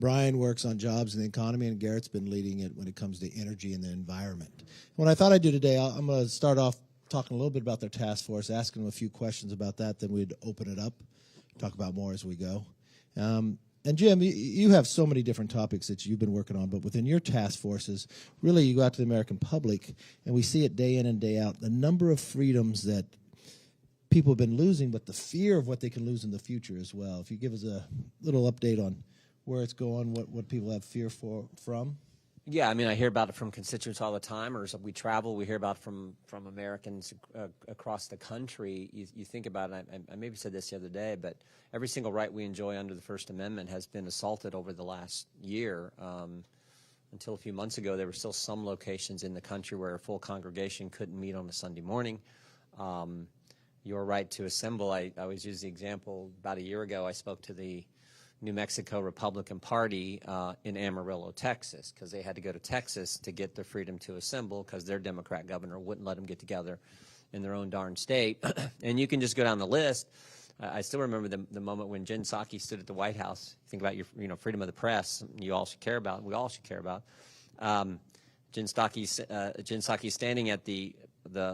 Brian works on jobs and the economy, and Garrett's been leading it when it comes to energy and the environment. What I thought I'd do today, I'm going to start off talking a little bit about their task force, asking them a few questions about that, then we'd open it up, talk about more as we go. And Jim, you have so many different topics that you've been working on, but within your task forces, really you go out to the American public, and we see it day in and day out, the number of freedoms that people have been losing, but the fear of what they can lose in the future as well. If you give us a little update on where it's going, what people have fear from. Yeah, I mean, I hear about it from constituents all the time, or as we travel, we hear about it from Americans across the country. You think about it, I maybe said this the other day, but every single right we enjoy under the First Amendment has been assaulted over the last year. Until a few months ago, there were still some locations in the country where a full congregation couldn't meet on a Sunday morning. Your right to assemble, I always use the example, about a year ago, I spoke to the New Mexico Republican Party in Amarillo, Texas, because they had to go to Texas to get the freedom to assemble because their Democrat governor wouldn't let them get together in their own darn state. And you can just go down the list. I still remember the moment when Jen Psaki stood at the White House. Think about your freedom of the press. You all should care about. We all should care about. Jen Psaki standing at the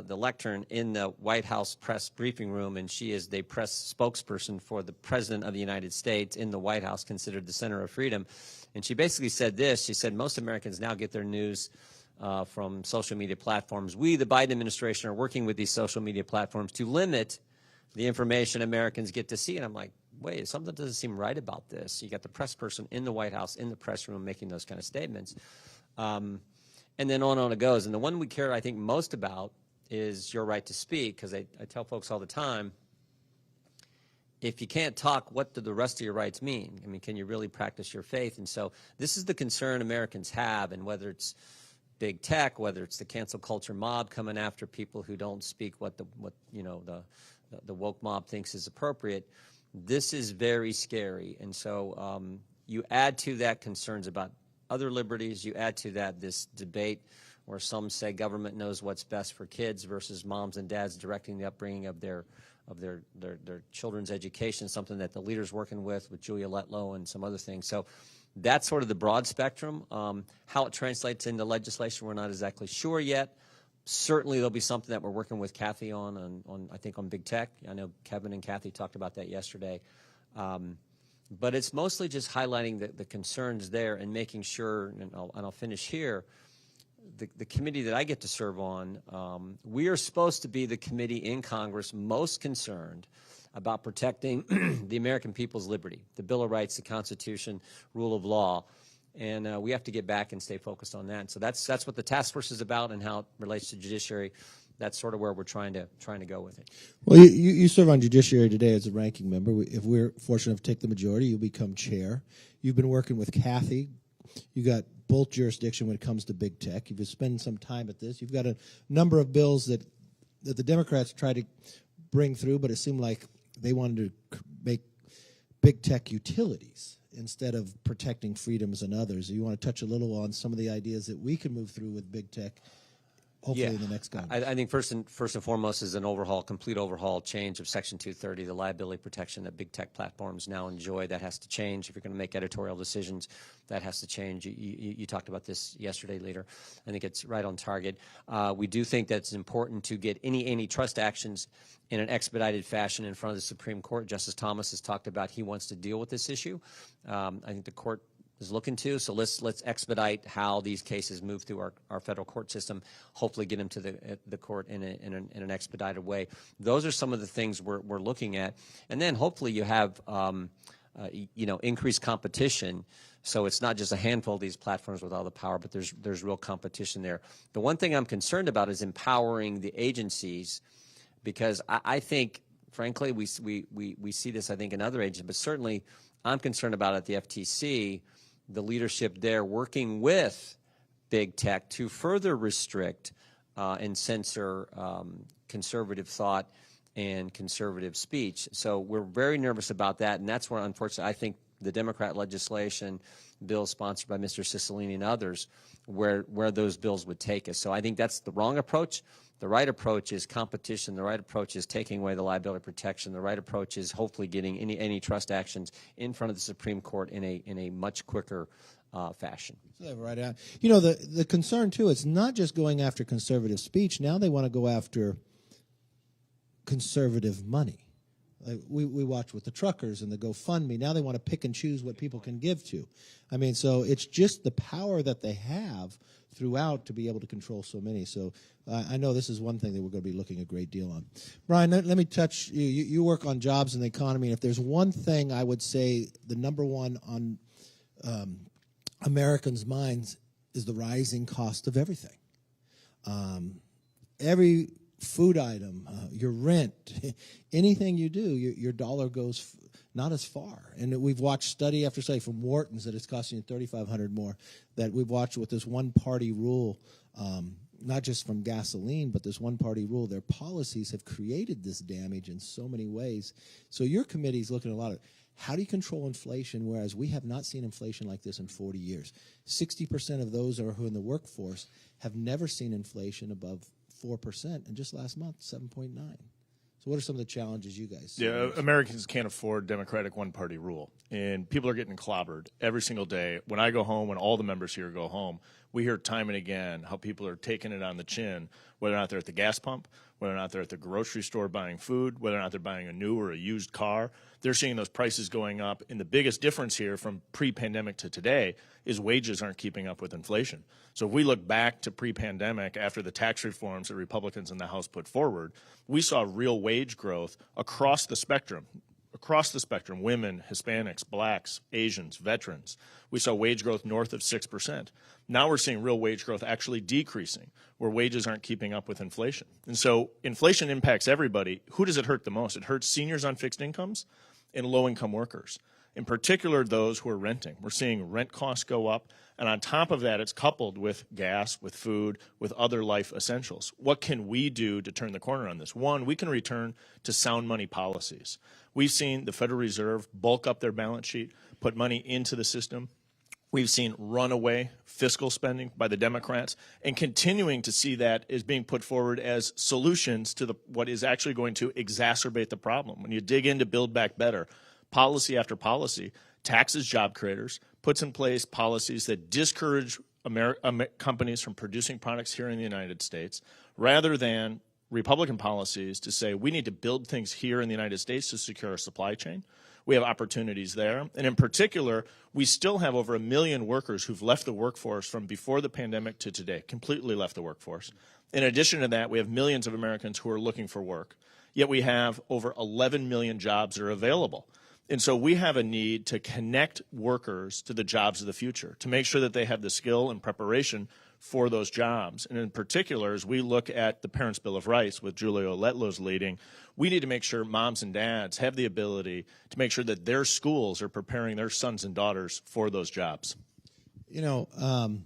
lectern in the White House press briefing room, and she is the press spokesperson for the President of the United States in the White House, considered the center of freedom. And she basically said this. She said, most Americans now get their news from social media platforms. We, the Biden administration, are working with these social media platforms to limit the information Americans get to see. And I'm like, wait, something doesn't seem right about this. You got the press person in the White House, in the press room, making those kind of statements. And then on it goes. And the one we care, I think, most about is your right to speak, because I tell folks all the time, if you can't talk, what do the rest of your rights mean? I mean, can you really practice your faith? And so this is the concern Americans have, and whether it's big tech, whether it's the cancel culture mob coming after people who don't speak what the woke mob thinks is appropriate, this is very scary. And so you add to that concerns about other liberties, you add to that this debate where some say government knows what's best for kids versus moms and dads directing the upbringing of their children's education, something that the leader's working with Julia Letlow and some other things. So that's sort of the broad spectrum. How it translates into legislation, we're not exactly sure yet. Certainly there'll be something that we're working with Kathy on I think on big tech. I know Kevin and Kathy talked about that yesterday. But it's mostly just highlighting the concerns there and making sure, and I'll finish here, the committee that I get to serve on, we are supposed to be the committee in Congress most concerned about protecting the American people's liberty, the Bill of Rights, the Constitution, rule of law. And we have to get back and stay focused on that. So that's what the task force is about, and how it relates to judiciary. That's sort of where we're trying to go with it. Well, you serve on judiciary today as a ranking member. If we're fortunate enough to take the majority, you'll become chair. You've been working with Kathy. You got both jurisdiction when it comes to big tech. You've been spending some time at this. You've got a number of bills that the Democrats try to bring through, but it seemed like they wanted to make big tech utilities instead of protecting freedoms and others. You want to touch a little on some of the ideas that we can move through with big tech, hopefully in the next Congress? I think first and foremost is an complete overhaul, change of Section 230, the liability protection that big tech platforms now enjoy. That has to change. If you're going to make editorial decisions, that has to change. You talked about this yesterday, Leader. I think it's right on target. We do think that it's important to get any antitrust actions in an expedited fashion in front of the Supreme Court. Justice Thomas has talked about he wants to deal with this issue. I think the court is looking to. So let's expedite how these cases move through our federal court system. Hopefully, get them to the court in an expedited way. Those are some of the things we're looking at, and then hopefully you have increased competition. So it's not just a handful of these platforms with all the power, but there's real competition there. The one thing I'm concerned about is empowering the agencies, because I think, frankly, we see this, I think, in other agencies, but certainly I'm concerned about at the FTC, the leadership there working with big tech to further restrict and censor conservative thought and conservative speech. So we're very nervous about that, and that's where, unfortunately, I think the Democrat legislation, bills sponsored by Mr. Cicilline and others, where those bills would take us. So I think that's the wrong approach. The right approach is competition. The right approach is taking away the liability protection. The right approach is hopefully getting any antitrust actions in front of the Supreme Court in a much quicker fashion. Right. You know, the concern, too, it's not just going after conservative speech. Now they want to go after conservative money. Like we watch with the truckers and the GoFundMe. Now they want to pick and choose what people can give to. I mean, so it's just the power that they have throughout to be able to control so many. So I know this is one thing that we're going to be looking a great deal on. Brian, let me touch you. You work on jobs and the economy. And if there's one thing I would say the number one on Americans' minds is the rising cost of everything. Every food item, your rent, anything you do, your dollar goes not as far. And we've watched study after study from Wharton's that it's costing you $3,500 more, that we've watched with this one-party rule, not just from gasoline, but this one-party rule. Their policies have created this damage in so many ways. So your committee is looking at a lot of how do you control inflation, whereas we have not seen inflation like this in 40 years. 60% of those who are in the workforce have never seen inflation above 4%, and just last month, 7.9. So what are some of the challenges you guys see? Yeah, Americans can't afford Democratic one-party rule, and people are getting clobbered every single day. When I go home, when all the members here go home, we hear time and again how people are taking it on the chin, whether or not they're at the gas pump, whether or not they're at the grocery store buying food, whether or not they're buying a new or a used car. They're seeing those prices going up, and the biggest difference here from pre-pandemic to today is wages aren't keeping up with inflation. So if we look back to pre-pandemic, after the tax reforms that Republicans in the House put forward, we saw real wage growth across the spectrum. Across the spectrum, women, Hispanics, blacks, Asians, veterans. We saw wage growth north of 6%. Now we're seeing real wage growth actually decreasing, where wages aren't keeping up with inflation. And so inflation impacts everybody. Who does it hurt the most? It hurts seniors on fixed incomes and low-income workers, in particular those who are renting. We're seeing rent costs go up, and on top of that, it's coupled with gas, with food, with other life essentials. What can we do to turn the corner on this? One, we can return to sound money policies. We've seen the Federal Reserve bulk up their balance sheet, put money into the system. We've seen runaway fiscal spending by the Democrats, and continuing to see that as being put forward as solutions to what is actually going to exacerbate the problem. When you dig into Build Back Better, policy after policy taxes job creators, puts in place policies that discourage companies from producing products here in the United States, rather than Republican policies to say we need to build things here in the United States to secure our supply chain. We have opportunities there. And in particular, we still have over 1 million workers who've left the workforce from before the pandemic to today, completely left the workforce. In addition to that, we have millions of Americans who are looking for work. Yet we have over 11 million jobs that are available. And so we have a need to connect workers to the jobs of the future, to make sure that they have the skill and preparation for those jobs. And in particular, as we look at the Parents' Bill of Rights with Julia Letlo's leading, we need to make sure moms and dads have the ability to make sure that their schools are preparing their sons and daughters for those jobs. You know,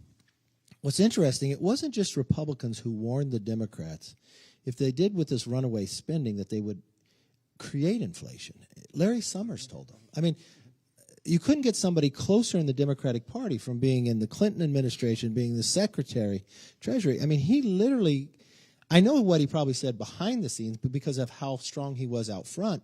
what's interesting, it wasn't just Republicans who warned the Democrats, if they did with this runaway spending, that they would create inflation. Larry Summers told them. I mean, you couldn't get somebody closer in the Democratic Party from being in the Clinton administration, being the Secretary, Treasury. I mean, he literally, I know what he probably said behind the scenes, but because of how strong he was out front,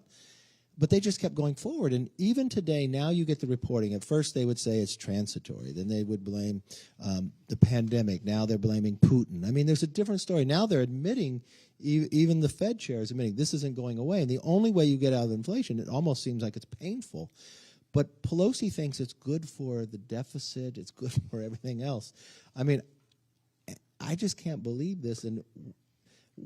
but they just kept going forward. And even today, now you get the reporting. At first they would say it's transitory. Then they would blame the pandemic. Now they're blaming Putin. I mean, there's a different story. Now they're admitting, even the Fed chair is admitting this isn't going away. And the only way you get out of inflation, it almost seems like it's painful. But Pelosi thinks it's good for the deficit. It's good for everything else. I mean, I just can't believe this. And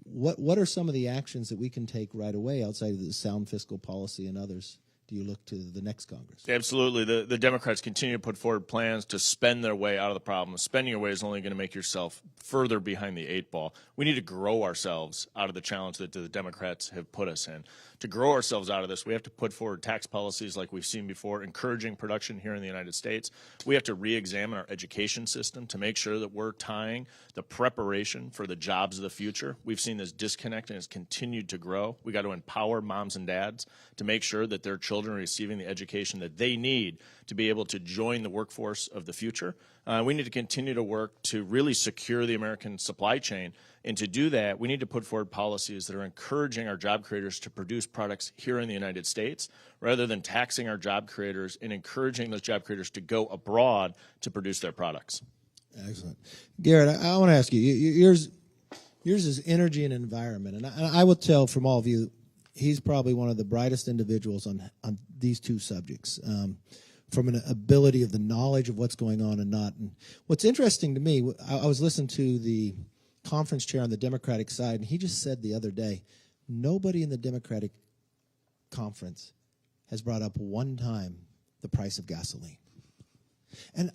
what are some of the actions that we can take right away outside of the sound fiscal policy and others? Do you look to the next Congress? Absolutely. The Democrats continue to put forward plans to spend their way out of the problem. Spending your way is only going to make yourself further behind the 8 ball. We need to grow ourselves out of the challenge that the Democrats have put us in. To grow ourselves out of this, we have to put forward tax policies like we've seen before, encouraging production here in the United States. We have to re-examine our education system to make sure that we're tying the preparation for the jobs of the future. We've seen this disconnect, and it's continued to grow. We got to empower moms and dads to make sure that their children children receiving the education that they need to be able to join the workforce of the future. We need to continue to work to really secure the American supply chain. And to do that, we need to put forward policies that are encouraging our job creators to produce products here in the United States, rather than taxing our job creators and encouraging those job creators to go abroad to produce their products. Excellent. Garrett, I want to ask you, yours is energy and environment. And I will tell from all of you, he's probably one of the brightest individuals on these two subjects, from an ability of the knowledge of what's going on and not. And what's interesting to me, I was listening to the conference chair on the Democratic side, and he just said the other day, nobody in the Democratic conference has brought up one time the price of gasoline. And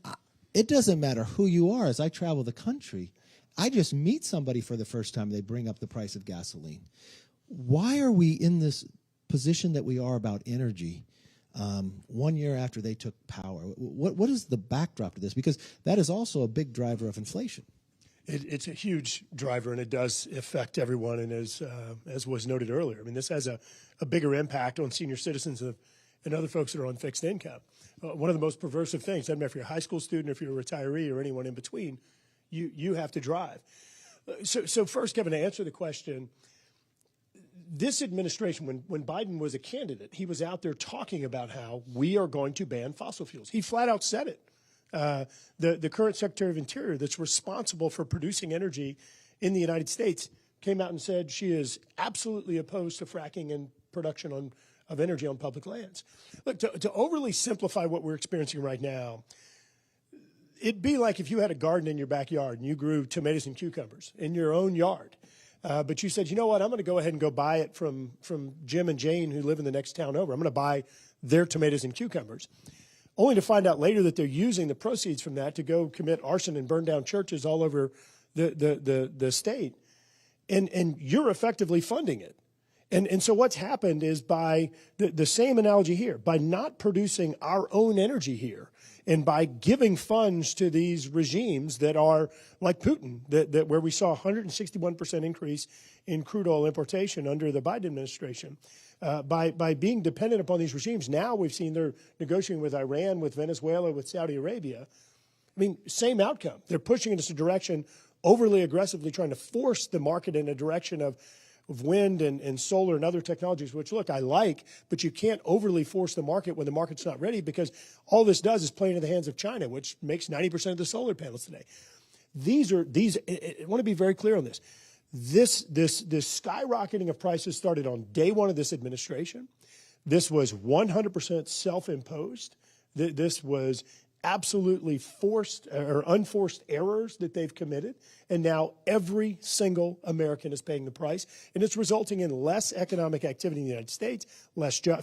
it doesn't matter who you are. As I travel the country, I just meet somebody for the first time, they bring up the price of gasoline. Why are we in this position that we are about energy 1 year after they took power? What is the backdrop to this? Because that is also a big driver of inflation. It's a huge driver, and it does affect everyone. And as was noted earlier, I mean, this has a bigger impact on senior citizens and other folks that are on fixed income. One of the most perversive things, doesn't matter if you're a high school student, or if you're a retiree, or anyone in between, you have to drive. So first, Kevin, to answer the question, this administration, when Biden was a candidate, he was out there talking about how we are going to ban fossil fuels. He flat out said it. The current Secretary of Interior that's responsible for producing energy in the United States came out and said she is absolutely opposed to fracking and production of energy on public lands. Look, to overly simplify what we're experiencing right now, it'd be like if you had a garden in your backyard and you grew tomatoes and cucumbers in your own yard. But you said, you know what, I'm going to go ahead and go buy it from Jim and Jane who live in the next town over. I'm going to buy their tomatoes and cucumbers, only to find out later that they're using the proceeds from that to go commit arson and burn down churches all over the state. And you're effectively funding it. And so what's happened is, by the same analogy here, by not producing our own energy here, and by giving funds to these regimes that are like Putin, that where we saw a 161% increase in crude oil importation under the Biden administration, by being dependent upon these regimes, now we've seen they're negotiating with Iran, with Venezuela, with Saudi Arabia. I mean, same outcome. They're pushing in this direction, overly aggressively trying to force the market in a direction of wind and solar and other technologies, which, look, I like, but you can't overly force the market when the market's not ready, because all this does is play into the hands of China, which makes 90% of the solar panels today. I want to be very clear on this. This skyrocketing of prices started on day one of this administration. This was 100% self-imposed. This was absolutely forced or unforced errors that they've committed. And now every single American is paying the price. And it's resulting in less economic activity in the United States,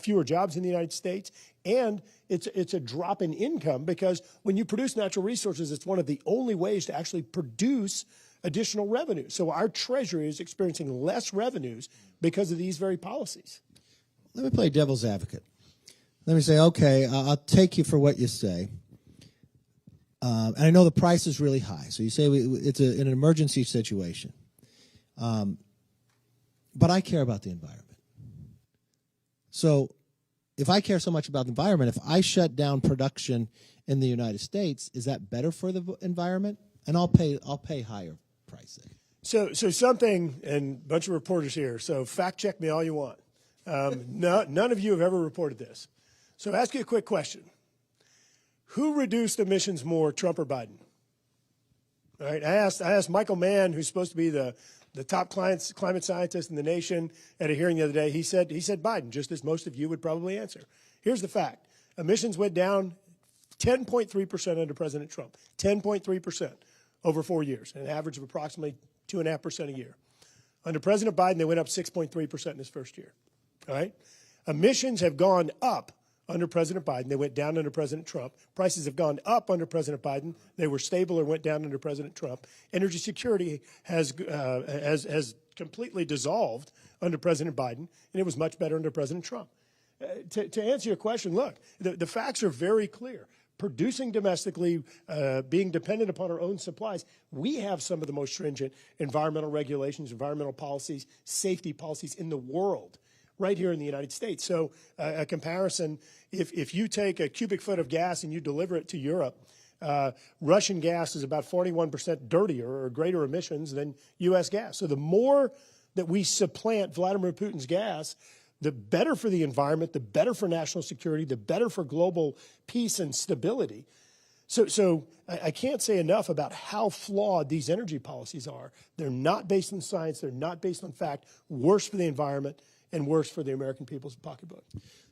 fewer jobs in the United States. And it's a drop in income, because when you produce natural resources, it's one of the only ways to actually produce additional revenue. So our Treasury is experiencing less revenues because of these very policies. Let me play devil's advocate. Let me say, okay, I'll take you for what you say. And I know the price is really high. So you say it's an emergency situation. But I care about the environment. So if I care so much about the environment, if I shut down production in the United States, is that better for the environment? And I'll pay higher pricing. So something, and a bunch of reporters here, so fact check me all you want. None of you have ever reported this. So ask you a quick question. Who reduced emissions more, Trump or Biden? All right, I asked Michael Mann, who's supposed to be the top climate scientist in the nation, at a hearing the other day. He said Biden, just as most of you would probably answer. Here's the fact. Emissions went down 10.3% under President Trump, 10.3% over 4 years, an average of approximately 2.5% a year. Under President Biden, they went up 6.3% in his first year. All right? Emissions have gone up under President Biden. They went down under President Trump. Prices have gone up under President Biden. They were stable or went down under President Trump. Energy security has completely dissolved under President Biden, and it was much better under President Trump. To answer your question, look, the facts are very clear. Producing domestically, being dependent upon our own supplies, we have some of the most stringent environmental regulations, environmental policies, safety policies in the world. right here in the United States. So a comparison, if you take a cubic foot of gas and you deliver it to Europe, Russian gas is about 41% dirtier or greater emissions than U.S. gas. So the more that we supplant Vladimir Putin's gas, the better for the environment, the better for national security, the better for global peace and stability. So I can't say enough about how flawed these energy policies are. They're not based on science. They're not based on fact. Worse for the environment and worse for the American people's pocketbook.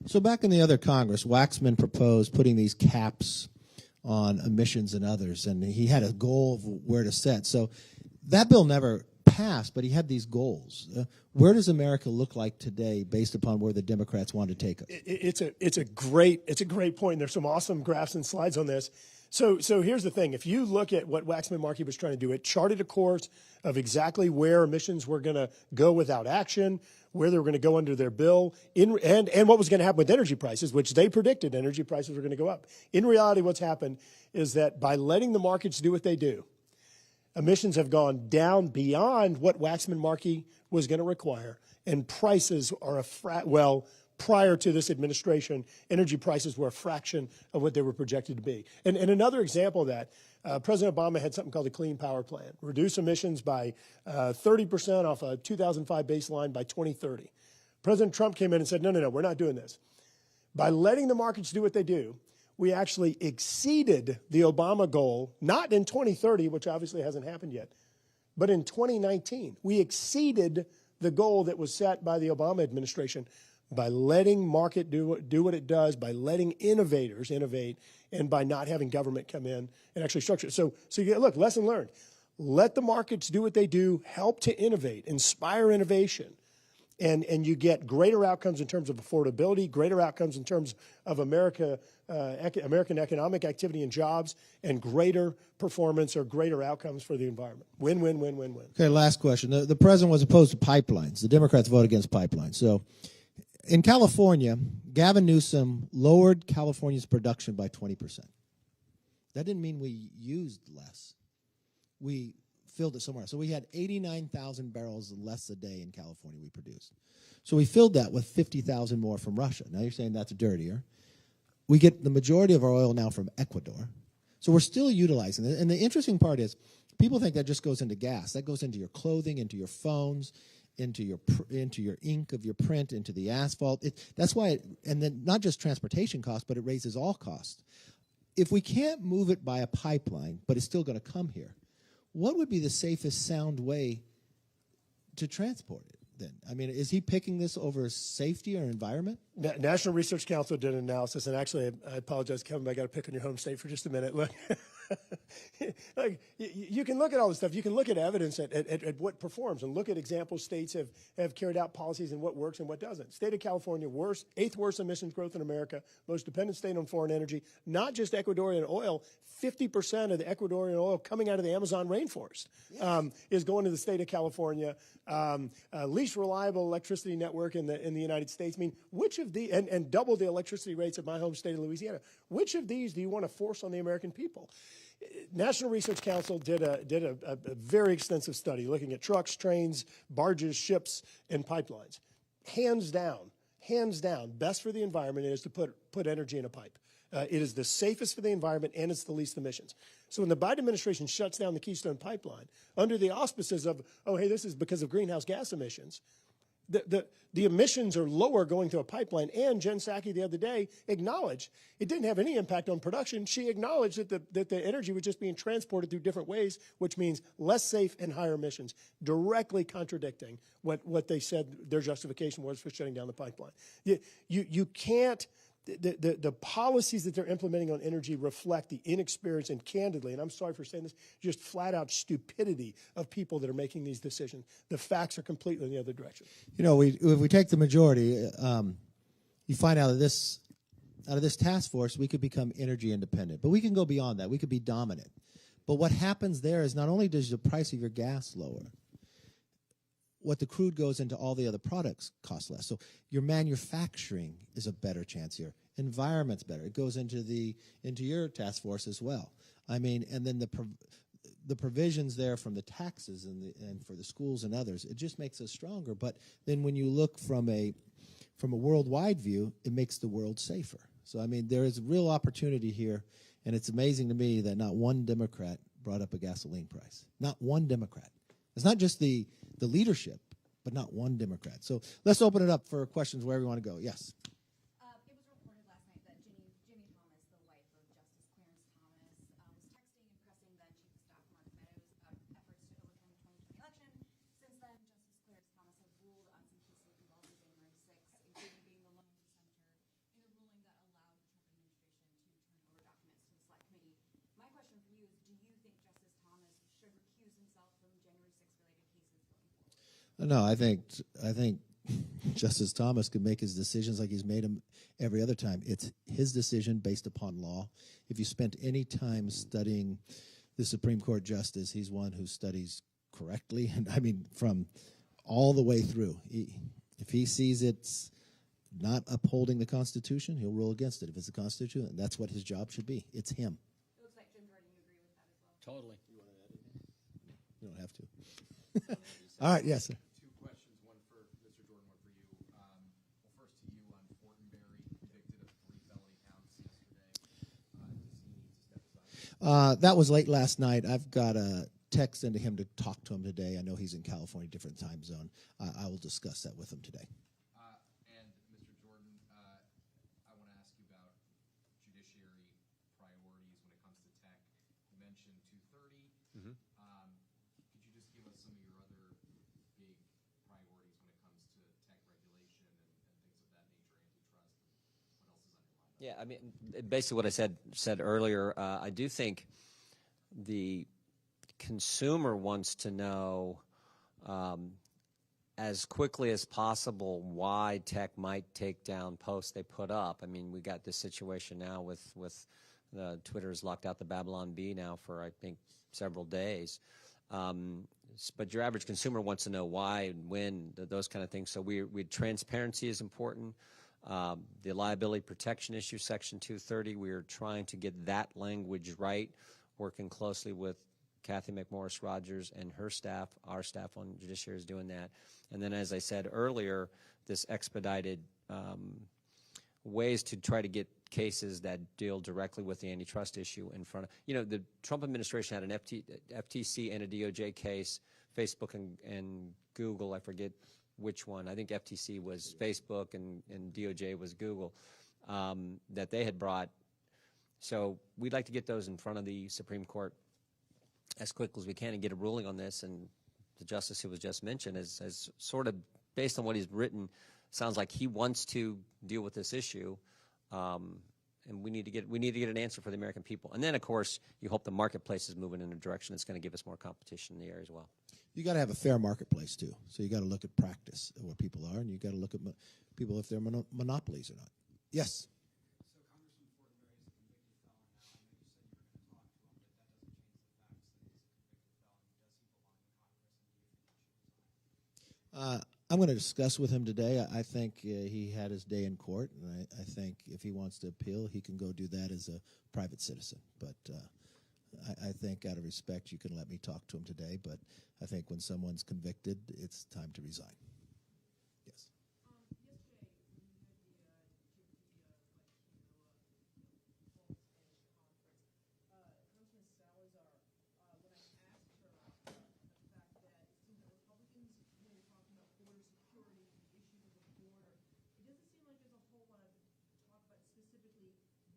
So back in the other Congress, Waxman proposed putting these caps on emissions and others, and he had a goal of where to set. So that bill never passed, but he had these goals. Where does America look like today based upon where the Democrats want to take us? It's a great point. There's some awesome graphs and slides on this. So here's the thing. If you look at what Waxman Markey was trying to do, it charted a course of exactly where emissions were going to go without action, where they were going to go under their bill, and what was going to happen with energy prices, which they predicted energy prices were going to go up. In reality, what's happened is that by letting the markets do what they do, emissions have gone down beyond what Waxman Markey was going to require, and prices are prior to this administration, energy prices were a fraction of what they were projected to be. And another example of that, President Obama had something called the Clean Power Plan, reduce emissions by 30% off a 2005 baseline by 2030. President Trump came in and said, no, we're not doing this. By letting the markets do what they do, we actually exceeded the Obama goal, not in 2030, which obviously hasn't happened yet, but in 2019. We exceeded the goal that was set by the Obama administration by letting market do what it does, by letting innovators innovate, and by not having government come in and actually structure it. So look, lesson learned. Let the markets do what they do, help to innovate, inspire innovation, and you get greater outcomes in terms of affordability, greater outcomes in terms of American economic activity and jobs, and greater performance or greater outcomes for the environment. Win, win, win, win, win. Okay, last question. The president was opposed to pipelines. The Democrats voted against pipelines. So in California, Gavin Newsom lowered California's production by 20%. That didn't mean we used less. We filled it somewhere. So we had 89,000 barrels less a day in California we produced. So we filled that with 50,000 more from Russia. Now you're saying that's dirtier. We get the majority of our oil now from Ecuador. So we're still utilizing it. And the interesting part is people think that just goes into gas. That goes into your clothing, into your phones, into your ink of your print, into the asphalt. That's why and then not just transportation costs, but it raises all costs. If we can't move it by a pipeline, but it's still going to come here, what would be the safest, sound way to transport it then? I mean, is he picking this over safety or environment? National Research Council did an analysis, and actually, I apologize, Kevin, but I got to pick on your home state for just a minute. Look, like, you can look at all this stuff. You can look at evidence at what performs and look at examples states have carried out policies and what works and what doesn't. State of California, eighth worst emissions growth in America, most dependent state on foreign energy, not just Ecuadorian oil. 50% of the Ecuadorian oil coming out of the Amazon rainforest is going to the state of California. Least reliable electricity network in the United States. I mean, which of the and double the electricity rates of my home state of Louisiana? Which of these do you want to force on the American people? National Research Council did a very extensive study looking at trucks, trains, barges, ships, and pipelines. Hands down, best for the environment is to put energy in a pipe. It is the safest for the environment, and it's the least emissions. So when the Biden administration shuts down the Keystone Pipeline under the auspices of, oh, hey, this is because of greenhouse gas emissions, the emissions are lower going through a pipeline. And Jen Psaki the other day acknowledged it didn't have any impact on production. She acknowledged that the energy was just being transported through different ways, which means less safe and higher emissions, directly contradicting what they said their justification was for shutting down the pipeline. You can't. The policies that they're implementing on energy reflect the inexperience and candidly, and I'm sorry for saying this, just flat out stupidity of people that are making these decisions. The facts are completely in the other direction. You know, if we take the majority, you find out that out of this task force, we could become energy independent. But we can go beyond that. We could be dominant. But what happens there is not only does the price of your gas lower, what the crude goes into all the other products cost less. So your manufacturing is a better chance here. Environment's better. It goes into your task force as well. I mean, and then the provisions there from the taxes and for the schools and others, it just makes us stronger. But then when you look from a from a worldwide view, it makes the world safer. So, I mean, there is real opportunity here, and it's amazing to me that not one Democrat brought up a gasoline price. Not one Democrat. It's not just the leadership, but not one Democrat. So let's open it up for questions wherever you want to go. Yes. It was reported last night that Ginny Thomas, the wife of Justice Clarence Thomas, was texting and pressing then Chief of Staff Mark Meadows' efforts to overturn the 2020 election. Since then, Justice Clarence Thomas has ruled on some cases involving January 6th, including being the lone dissenter in a ruling that allowed the Trump administration to turn over documents to the Select Committee. My question for you is, do you think Justice Thomas should recuse himself from January 6th related cases going forward? No, I think Justice Thomas can make his decisions like he's made them every other time. It's his decision based upon law. If you spent any time studying the Supreme Court justice, he's one who studies correctly, and I mean from all the way through. If he sees it's not upholding the Constitution, he'll rule against it. If it's the Constitution, that's what his job should be. It's him. It looks like Jim Jordan, you agree with that as well. Totally. You don't have to. All right, yes, sir. Two questions, one for Mr. Jordan, one for you. Well, first to you on Fortenberry, convicted of 3 felony counts yesterday. Does he need to step aside? That was late last night. I've got a text into him to talk to him today. I know he's in California, different time zone. I will discuss that with him today. And Mr. Jordan, I want to ask you about judiciary priorities when it comes to tech. You mentioned 230. Could you just give us some of your other big priorities when it comes to tech regulation and things of that nature, antitrust, and what else is on your mind? Yeah, I mean, basically what I said earlier. I do think the consumer wants to know as quickly as possible why tech might take down posts they put up. I mean, we got this situation now with Twitter's locked out the Babylon Bee now for, I think, several days. But your average consumer wants to know why and when, those kind of things. So transparency is important. The liability protection issue, Section 230, we are trying to get that language right, working closely with Kathy McMorris Rogers and her staff. Our staff on Judiciary is doing that. And then, as I said earlier, this expedited ways to try to get cases that deal directly with the antitrust issue in front of, the Trump administration had an FTC and a DOJ case, Facebook and Google, I forget which one. I think FTC was Facebook and DOJ was Google, that they had brought. So we'd like to get those in front of the Supreme Court as quick as we can and get a ruling on this. And the justice who was just mentioned has sort of, based on what he's written, sounds like he wants to deal with this issue. And we need to get an answer for the American people. And then, of course, you hope the marketplace is moving in a direction that's going to give us more competition in the area as well. You got to have a fair marketplace too. So you got to look at practice where people are, and you got to look at people if they're monopolies or not. Yes. I'm going to discuss with him today. I think he had his day in court, and I think if he wants to appeal, he can go do that as a private citizen. But I think out of respect, you can let me talk to him today. But I think when someone's convicted, it's time to resign. Yes.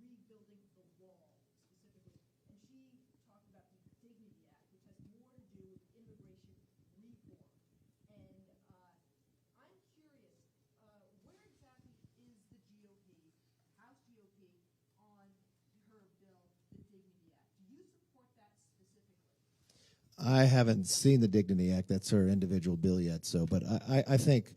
Rebuilding the wall specifically, and she talked about the Dignity Act, which has more to do with immigration reform. And I'm curious, where exactly is the GOP, House GOP, on her bill, the Dignity Act? Do you support that specifically? I haven't seen the Dignity Act. That's her individual bill yet. So, but I think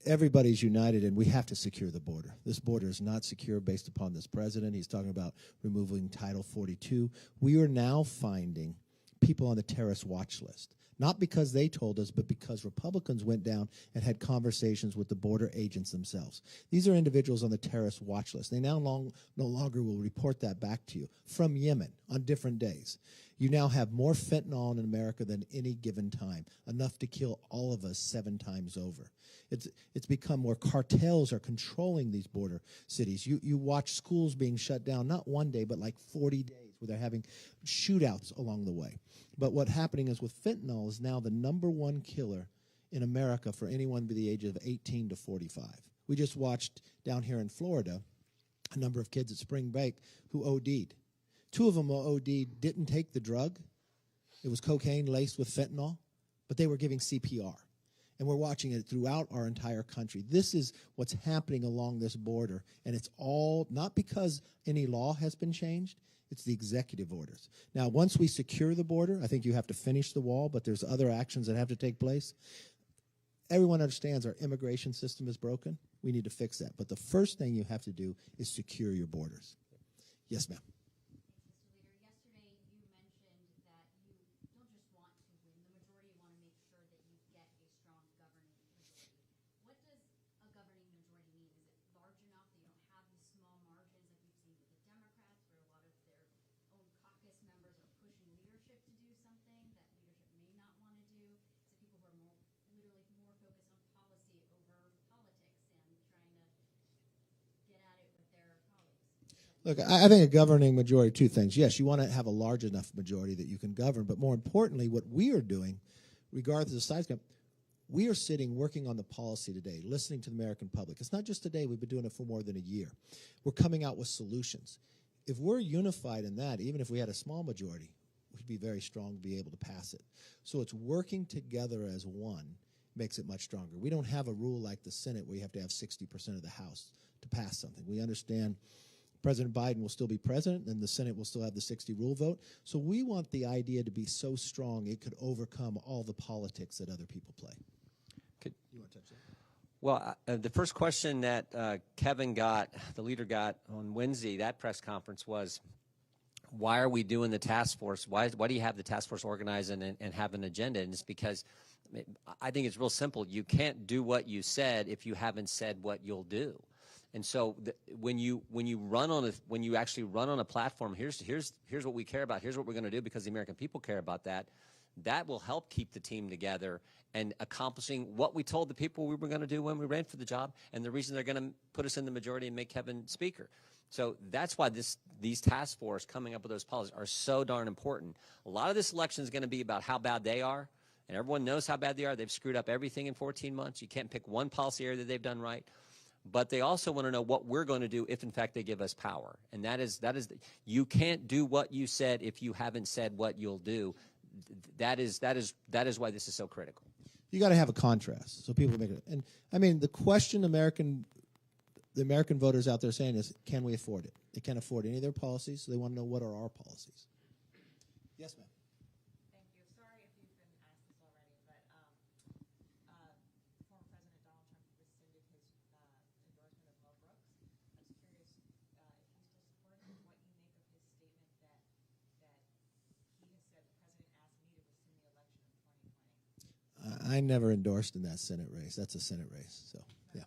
everybody's united, and we have to secure the border. This border is not secure based upon this president. He's talking about removing Title 42. We are now finding people on the terrorist watch list. Not because they told us, but because Republicans went down and had conversations with the border agents themselves. These are individuals on the terrorist watch list. They now no longer will report that back to you from Yemen on different days. You now have more fentanyl in America than any given time, enough to kill all of us 7 times over. It's become where cartels are controlling these border cities. You watch schools being shut down, not one day, but like 40 days, where they're having shootouts along the way. But what's happening is with fentanyl is now the #1 killer in America for anyone by the age of 18 to 45. We just watched down here in Florida a number of kids at spring break who OD'd. 2 of them OD'd, didn't take the drug. It was cocaine laced with fentanyl, but they were giving CPR. And we're watching it throughout our entire country. This is what's happening along this border, and it's all not because any law has been changed. It's the executive orders. Now, once we secure the border, I think you have to finish the wall, but there's other actions that have to take place. Everyone understands our immigration system is broken. We need to fix that. But the first thing you have to do is secure your borders. Yes, ma'am. Mr. Leader, yesterday you mentioned that you don't just want to win the majority, you want to make sure that you get a strong governing majority. What does a governing majority mean? Is it large enough that you don't have these small margins like we've seen with the Democrats, where a lot of their own caucus members are pushing leadership to do something that leadership may not want to do? Is it people who are literally more focused on policy over politics and trying to get at it with their colleagues? Look, I think a governing majority, 2 things. Yes, you want to have a large enough majority that you can govern, but more importantly, what we are doing, regardless of size, we are sitting working on the policy today, listening to the American public. It's not just today. We've been doing it for more than a year. We're coming out with solutions. If we're unified in that, even if we had a small majority, we'd be very strong to be able to pass it. So it's working together as one makes it much stronger. We don't have a rule like the Senate where you have to have 60% of the House to pass something. We understand President Biden will still be president, and the Senate will still have the 60 rule vote. So we want the idea to be so strong it could overcome all the politics that other people play. You want to touch that? Well, the first question that Kevin got, the leader got on Wednesday, that press conference was, why are we doing the task force? Why do you have the task force organized and have an agenda? And it's because I think it's real simple. You can't do what you said if you haven't said what you'll do. And so when you actually run on a platform, here's what we care about. Here's what we're going to do because the American people care about that. That will help keep the team together and accomplishing what we told the people we were going to do when we ran for the job, and the reason they're going to put us in the majority and make Kevin Speaker. So that's why these task force coming up with those policies are so darn important. A lot of this election is going to be about how bad they are, and everyone knows how bad they are. They've screwed up everything in 14 months. You can't pick one policy area that they've done right. But they also want to know what we're going to do if, in fact, they give us power. And that is you can't do what you said if you haven't said what you'll do. That is why this is so critical. You got to have a contrast so people make it. And I mean, the question the American voters out there saying is, can we afford it? They can't afford any of their policies, so they want to know what are our policies. Yes, ma'am. Thank you. Sorry if you've been asked this already, but former President Donald Trump rescinded his endorsement of Mo Brooks. I was curious if you still support him, what you make of his statement that he has said the president asked me to rescind the election of 2020. I never endorsed in that Senate race. That's a Senate race, so yeah.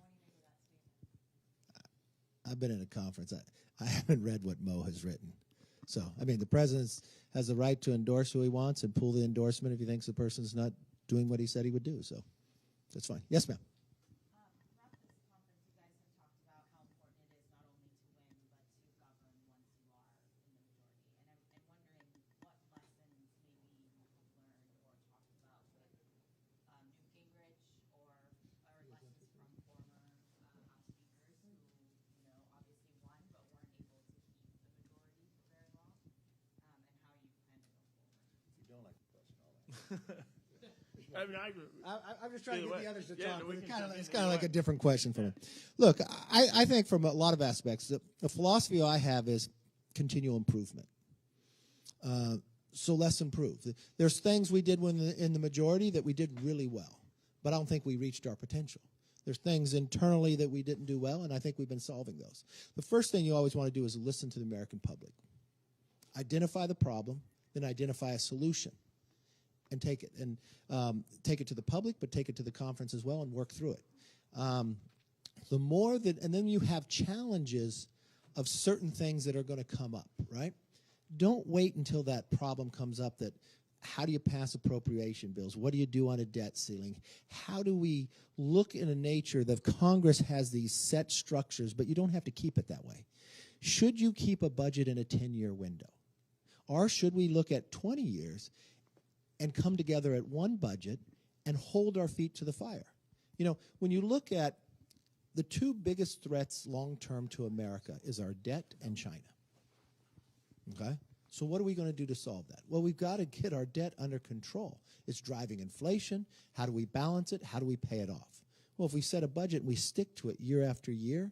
I've been in a conference. I haven't read what Mo has written. So, I mean, the president has the right to endorse who he wants and pull the endorsement if he thinks the person's not doing what he said he would do. So, that's fine. Yes, ma'am. Throughout this conference, you guys have talked about how important it is not only to win, but to govern once you are in the majority. And I'm wondering what lessons maybe you have learned or talked about with Newt Gingrich or lessons from former House speakers who, obviously won but weren't able to keep the majority for very long, and how you plan to go forward. If you don't like the question, I'll I mean, I'm just trying to get the others to talk. we It's can kind jump of in like either a different question for me. Look, I think from a lot of aspects, the philosophy I have is continual improvement. So let's improve. There's things we did when in the majority that we did really well, but I don't think we reached our potential. There's things internally that we didn't do well, and I think we've been solving those. The first thing you always want to do is listen to the American public. Identify the problem, then identify a solution and take it to the public, but take it to the conference as well and work through it. The more that, and then you have challenges of certain things that are going to come up, right? Don't wait until that problem comes up that how do you pass appropriation bills? What do you do on a debt ceiling? How do we look in a nature that Congress has these set structures, but you don't have to keep it that way? Should you keep a budget in a 10-year window? Or should we look at 20 years and come together at one budget and hold our feet to the fire? You know, when you look at the two biggest threats long-term to America is our debt and China. Okay? So what are we going to do to solve that? Well, we've got to get our debt under control. It's driving inflation. How do we balance it? How do we pay it off? Well, if we set a budget and we stick to it year after year,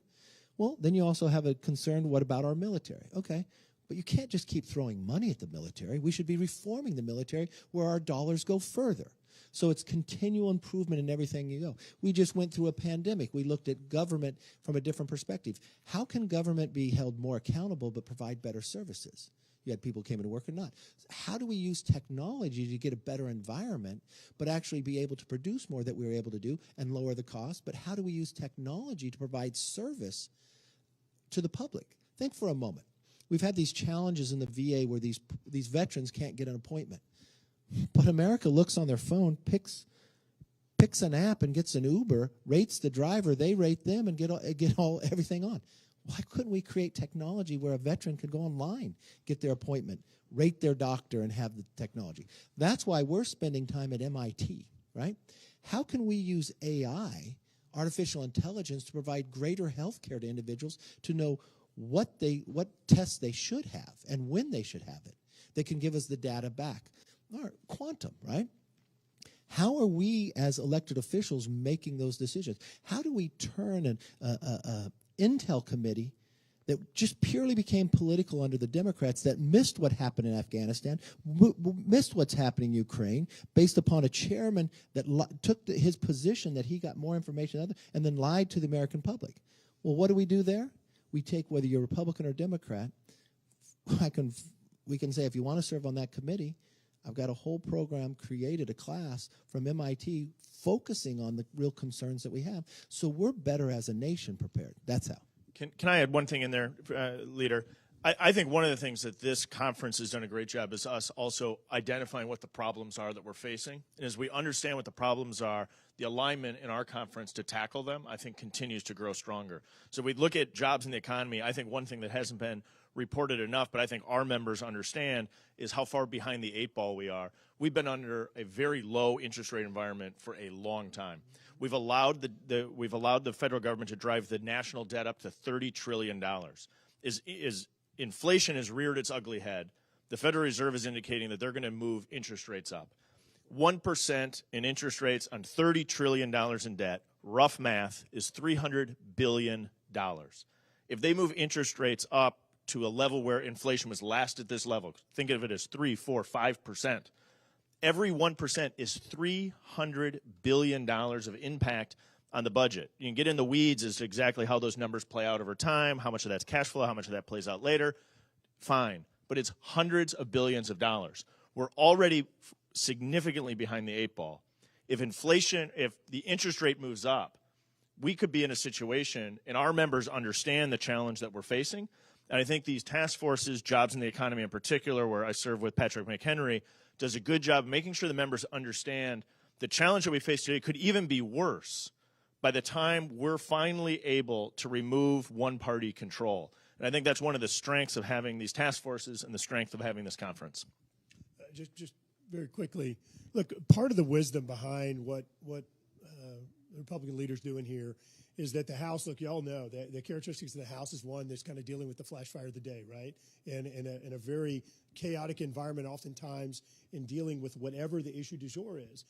well, then you also have a concern, what about our military? Okay, but you can't just keep throwing money at the military. We should be reforming the military where our dollars go further. So it's continual improvement in everything you go. We just went through a pandemic. We looked at government from a different perspective. How can government be held more accountable but provide better services? You had people who came into work or not. How do we use technology to get a better environment but actually be able to produce more that we were able to do and lower the cost? But how do we use technology to provide service to the public? Think for a moment. We've had these challenges in the VA where these veterans can't get an appointment. But America looks on their phone, picks an app and gets an Uber, rates the driver, they rate them and get everything on. Why couldn't we create technology where a veteran could go online, get their appointment, rate their doctor, and have the technology? That's why we're spending time at MIT, right? How can we use AI, artificial intelligence, to provide greater health care to individuals to know what tests they should have and when they should have it? They can give us the data back. Or quantum, right? How are we as elected officials making those decisions? How do we turn an Intel committee that just purely became political under the Democrats that missed what happened in Afghanistan, missed what's happening in Ukraine, based upon a chairman that took his position that he got more information than others, and then lied to the American public? Well, what do we do there? We take, whether you're Republican or Democrat, we can say, if you want to serve on that committee, I've got a whole program created, a class from MIT focusing on the real concerns that we have. So we're better as a nation prepared. That's how. Can I add one thing in there, Leader? I think one of the things that this conference has done a great job is us also identifying what the problems are that we're facing. And as we understand what the problems are, the alignment in our conference to tackle them, I think, continues to grow stronger. So we look at jobs in the economy. I think one thing that hasn't been reported enough, but I think our members understand, is how far behind the 8 ball we are. We've been under a very low interest rate environment for a long time. We've allowed the federal government to drive the national debt up to $30 trillion. Inflation has reared its ugly head. The Federal Reserve is indicating that they're going to move interest rates up. 1% in interest rates on $30 trillion in debt, rough math, is $300 billion. If they move interest rates up to a level where inflation was last at this level, think of it as 3, 4, 5%. Every 1% is $300 billion of impact on the budget. You can get in the weeds as to exactly how those numbers play out over time, how much of that's cash flow, how much of that plays out later. Fine. But it's hundreds of billions of dollars. We're already significantly behind the 8 ball. If the interest rate moves up, we could be in a situation, and our members understand the challenge that we're facing. And I think these task forces, jobs in the economy in particular, where I serve with Patrick McHenry, does a good job of making sure the members understand the challenge that we face today could even be worse by the time we're finally able to remove one-party control. And I think that's one of the strengths of having these task forces and the strength of having this conference. Just very quickly, look, part of the wisdom behind what the Republican leaders doing here is that the House, look, you all know that the characteristics of the House is one that's kind of dealing with the flash fire of the day, right? And in a very chaotic environment, oftentimes in dealing with whatever the issue du jour is.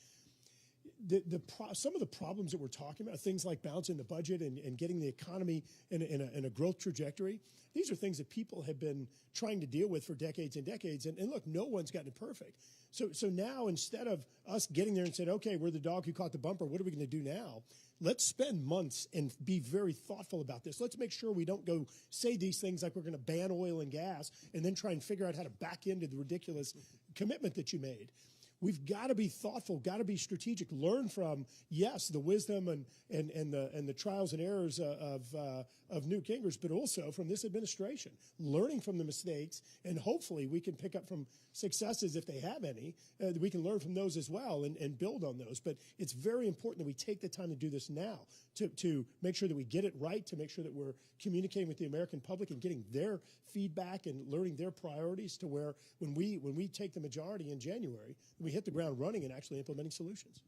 some of the problems that we're talking about, things like balancing the budget and getting the economy in a growth trajectory, these are things that people have been trying to deal with for decades and decades. And look, no one's gotten it perfect. So now, instead of us getting there and saying, okay, we're the dog who caught the bumper, what are we going to do now? Let's spend months and be very thoughtful about this. Let's make sure we don't go say these things like we're going to ban oil and gas and then try and figure out how to back into the ridiculous commitment that you made. We've got to be thoughtful, got to be strategic, learn from, yes, the wisdom and the trials and errors of Newt Gingrich, but also from this administration, learning from the mistakes, and hopefully we can pick up from successes if they have any. We can learn from those as well and build on those. But it's very important that we take the time to do this now to make sure that we get it right, to make sure that we're communicating with the American public and getting their feedback and learning their priorities to where when we take the majority in January, we hit the ground running and actually implementing solutions.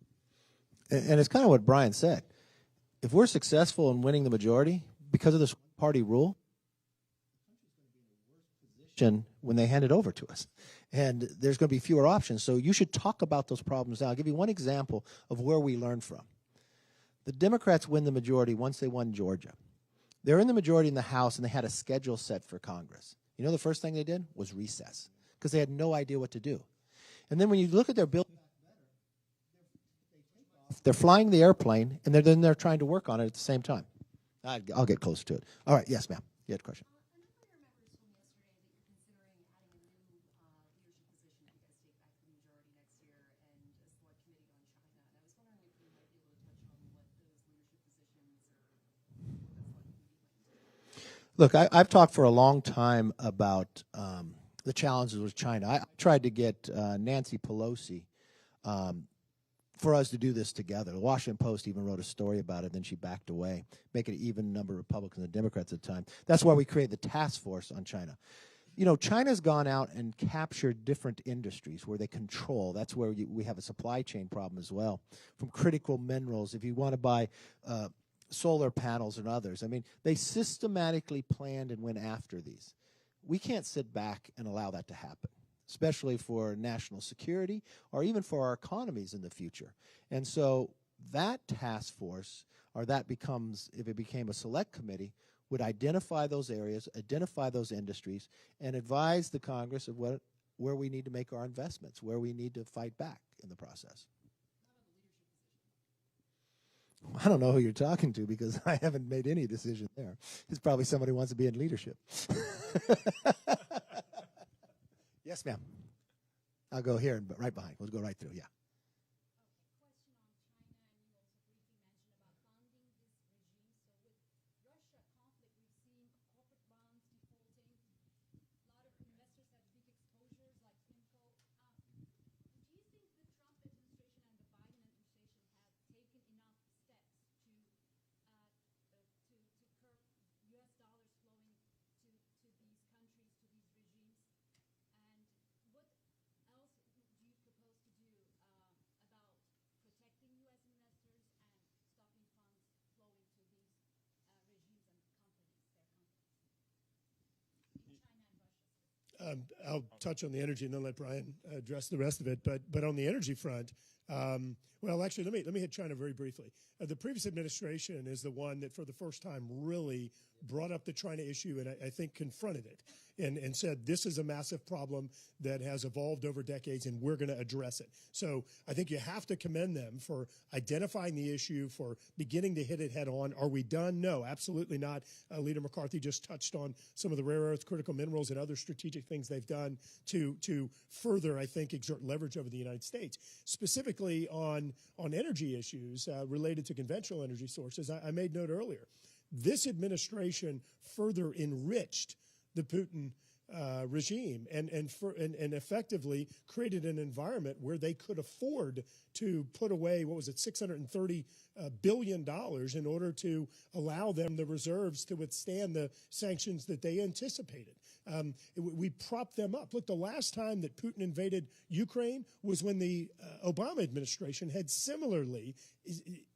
And it's kind of what Brian said. If we're successful in winning the majority because of this party rule, when they hand it over to us, and there's going to be fewer options. So you should talk about those problems now. I'll give you one example of where we learn from. The Democrats win the majority once they won Georgia. They're in the majority in the House, and they had a schedule set for Congress. You know the first thing they did was recess because they had no idea what to do. And then when you look at their bill, they're flying the airplane, and they're trying to work on it at the same time. I'll get closer to it. All right, yes, ma'am. You had a question. Look, I've talked for a long time about the challenges with China. I tried to get Nancy Pelosi for us to do this together. The Washington Post even wrote a story about it, then she backed away, making an even number of Republicans and Democrats at the time. That's why we created the task force on China. You know, China's gone out and captured different industries where they control. That's where we have a supply chain problem as well, from critical minerals. If you want to buy solar panels and others. I mean, they systematically planned and went after these. We can't sit back and allow that to happen, especially for national security or even for our economies in the future. And so that task force, or that becomes, if it became a select committee, would identify those areas, identify those industries, and advise the Congress of where we need to make our investments, where we need to fight back in the process. I don't know who you're talking to because I haven't made any decision there. It's probably somebody who wants to be in leadership. Yes, ma'am. I'll go here and right behind. We'll go right through, yeah. I'll touch on the energy and then let Brian address the rest of it. But on the energy front, well, actually, let me hit China very briefly. The previous administration is the one that, for the first time, really brought up the China issue and I think confronted it and said this is a massive problem that has evolved over decades and we're going to address it. So I think you have to commend them for identifying the issue, for beginning to hit it head on. Are we done? No, absolutely not. Leader McCarthy just touched on some of the rare earth, critical minerals, and other strategic things they've done to further, I think, exert leverage over the United States. Specifically on energy issues related to conventional energy sources, I made note earlier. This administration further enriched the Putin regime and effectively created an environment where they could afford to put away, what was it, $630 billion in order to allow them the reserves to withstand the sanctions that they anticipated. We propped them up. Look, the last time that Putin invaded Ukraine was when the Obama administration had similarly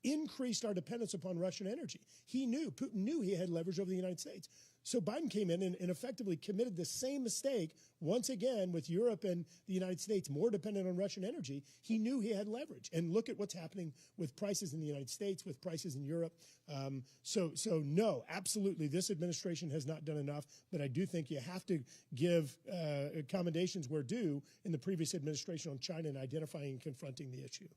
increased our dependence upon Russian energy. Putin knew he had leverage over the United States. So Biden came in and effectively committed the same mistake once again with Europe and the United States more dependent on Russian energy. He knew he had leverage. And look at what's happening with prices in the United States, with prices in Europe. So no, absolutely, this administration has not done enough. But I do think you have to give commendations where due in the previous administration on China and identifying and confronting the issue.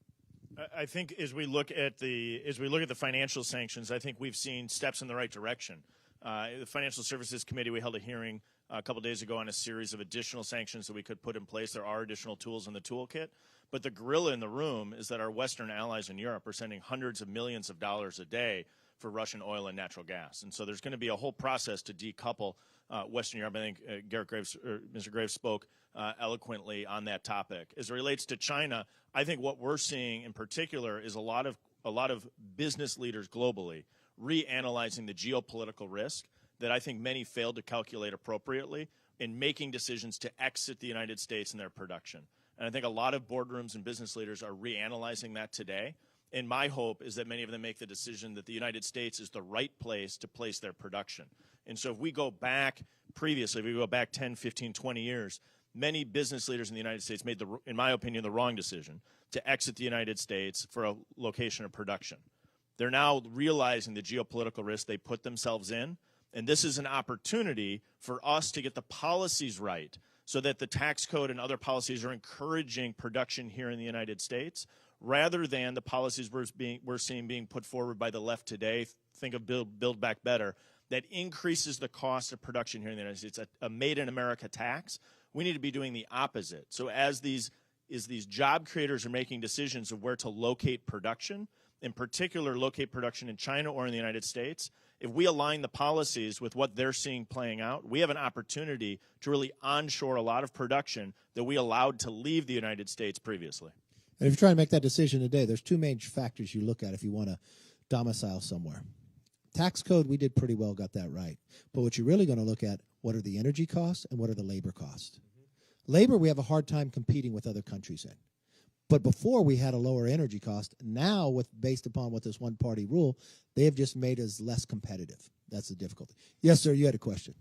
I think as we look at the financial sanctions, I think we've seen steps in the right direction. The Financial Services Committee, we held a hearing a couple days ago on a series of additional sanctions that we could put in place. There are additional tools in the toolkit. But the gorilla in the room is that our Western allies in Europe are sending hundreds of millions of dollars a day for Russian oil and natural gas. And so there's going to be a whole process to decouple Western Europe. I think Mr. Graves spoke eloquently on that topic. As it relates to China, I think what we're seeing in particular is a lot of business leaders globally reanalyzing the geopolitical risk that I think many failed to calculate appropriately in making decisions to exit the United States and their production. And I think a lot of boardrooms and business leaders are reanalyzing that today. And my hope is that many of them make the decision that the United States is the right place to place their production. And so if we go back previously, if we go back 10, 15, 20 years, many business leaders in the United States made, in my opinion, the wrong decision to exit the United States for a location of production. They're now realizing the geopolitical risk they put themselves in, and this is an opportunity for us to get the policies right so that the tax code and other policies are encouraging production here in the United States rather than the policies we're seeing being put forward by the left today. Think of Build Back Better, that increases the cost of production here in the United States, a made-in-America tax. We need to be doing the opposite. So as these job creators are making decisions of where to locate production, in particular locate production in China or in the United States, if we align the policies with what they're seeing playing out, we have an opportunity to really onshore a lot of production that we allowed to leave the United States previously. And if you're trying to make that decision today, there's two main factors you look at if you want to domicile somewhere. Tax code, we did pretty well, got that right. But what you're really going to look at, what are the energy costs and what are the labor costs? Labor, we have a hard time competing with other countries in. But before we had a lower energy cost. Now, based upon what this one-party rule, they have just made us less competitive. That's the difficulty. Yes, sir, you had a question.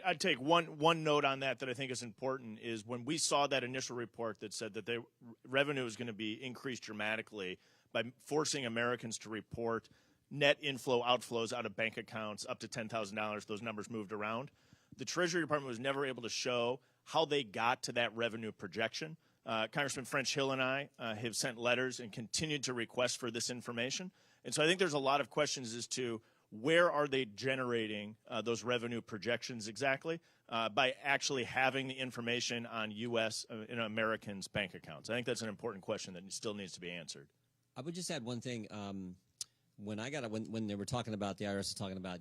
I'd take one note on that I think is important is when we saw that initial report that said that the revenue is going to be increased dramatically by forcing Americans to report net inflow outflows out of bank accounts up to $10,000, those numbers moved around. The Treasury Department was never able to show how they got to that revenue projection. Congressman French Hill and I have sent letters and continued to request for this information. And so I think there's a lot of questions as to where are they generating those revenue projections exactly by actually having the information on U.S. and Americans' bank accounts? I think that's an important question that still needs to be answered. I would just add one thing. When they were talking about, the IRS was talking about,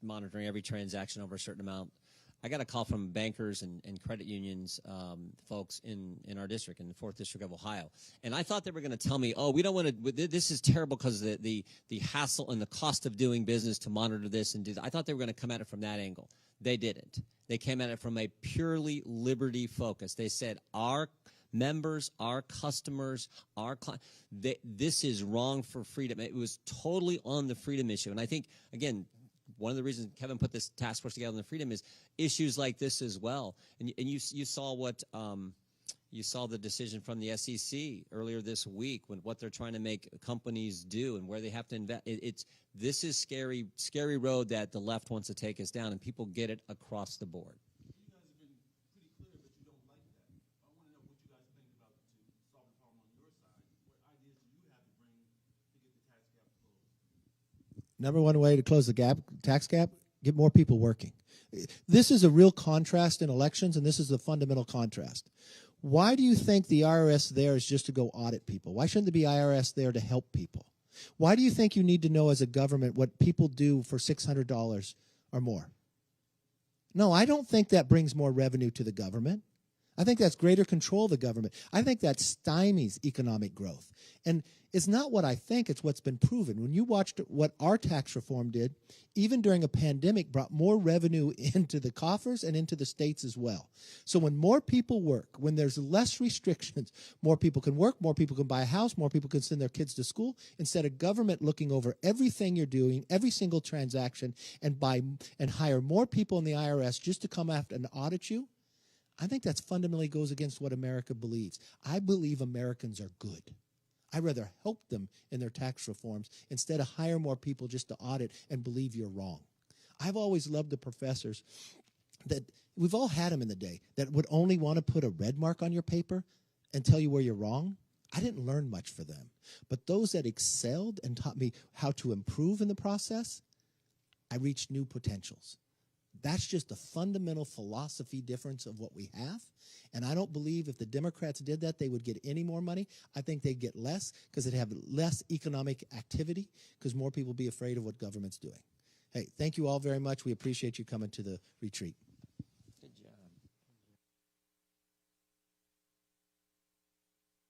monitoring every transaction over a certain amount, I got a call from bankers and credit unions folks in our district, in the 4th District of Ohio. And I thought they were going to tell me, oh, we don't want to, this is terrible because the hassle and the cost of doing business to monitor this and do that. I thought they were going to come at it from that angle. They didn't. They came at it from a purely liberty focus. They said, our members, our customers, this is wrong for freedom. It was totally on the freedom issue. And I think, again, one of the reasons Kevin put this task force together on the freedom is issues like this as well. And you saw what you saw the decision from the SEC earlier this week when what they're trying to make companies do and where they have to invest. This is scary road that the left wants to take us down, and people get it across the board. You guys have been pretty clear that you don't like that. I want to know what you guys think about to solve the problem on your side. What ideas do you have to bring to get the tax gap closed? Number one way to close the tax gap, get more people working. This is a real contrast in elections, and this is a fundamental contrast. Why do you think the IRS there is just to go audit people? Why shouldn't there be IRS there to help people? Why do you think you need to know as a government what people do for $600 or more? No, I don't think that brings more revenue to the government. I think that's greater control of the government. I think that stymies economic growth. And it's not what I think, it's what's been proven. When you watched what our tax reform did, even during a pandemic, brought more revenue into the coffers and into the states as well. So when more people work, when there's less restrictions, more people can work, more people can buy a house, more people can send their kids to school, instead of government looking over everything you're doing, every single transaction, and hire more people in the IRS just to come after and audit you. I think that fundamentally goes against what America believes. I believe Americans are good. I'd rather help them in their tax reforms instead of hire more people just to audit and believe you're wrong. I've always loved the professors that we've all had them in the day that would only want to put a red mark on your paper and tell you where you're wrong. I didn't learn much for them. But those that excelled and taught me how to improve in the process, I reached new potentials. That's just a fundamental philosophy difference of what we have. And I don't believe if the Democrats did that, they would get any more money. I think they'd get less because they'd have less economic activity because more people would be afraid of what government's doing. Hey, thank you all very much. We appreciate you coming to the retreat.